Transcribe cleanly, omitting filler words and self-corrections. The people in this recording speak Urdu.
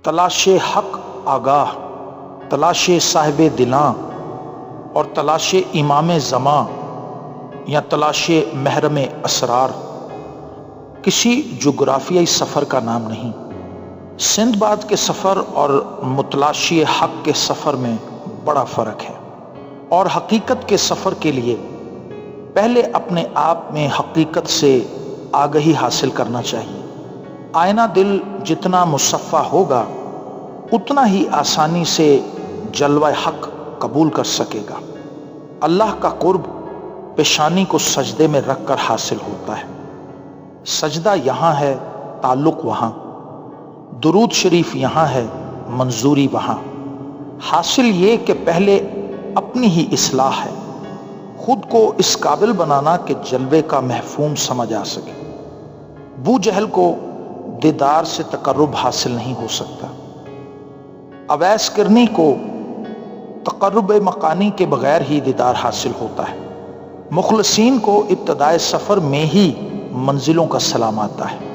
تلاش حق آگاہ، تلاش صاحب دلاں اور تلاش امام زماں یا تلاش محرم اسرار کسی جغرافیائی سفر کا نام نہیں۔ سندھ باد کے سفر اور متلاشی حق کے سفر میں بڑا فرق ہے، اور حقیقت کے سفر کے لیے پہلے اپنے آپ میں حقیقت سے آگہی حاصل کرنا چاہیے۔ آئینہ دل جتنا مصفا ہوگا اتنا ہی آسانی سے جلوہ حق قبول کر سکے گا۔ اللہ کا قرب پیشانی کو سجدے میں رکھ کر حاصل ہوتا ہے۔ سجدہ یہاں ہے، تعلق وہاں، درود شریف یہاں ہے، منظوری وہاں۔ حاصل یہ کہ پہلے اپنی ہی اصلاح ہے، خود کو اس قابل بنانا کہ جلوے کا مفہوم سمجھ آ سکے۔ بو جہل کو دیدار سے تقرب حاصل نہیں ہو سکتا، اویس کرنی کو تقرب مکانی کے بغیر ہی دیدار حاصل ہوتا ہے۔ مخلصین کو ابتدائے سفر میں ہی منزلوں کا سلام آتا ہے۔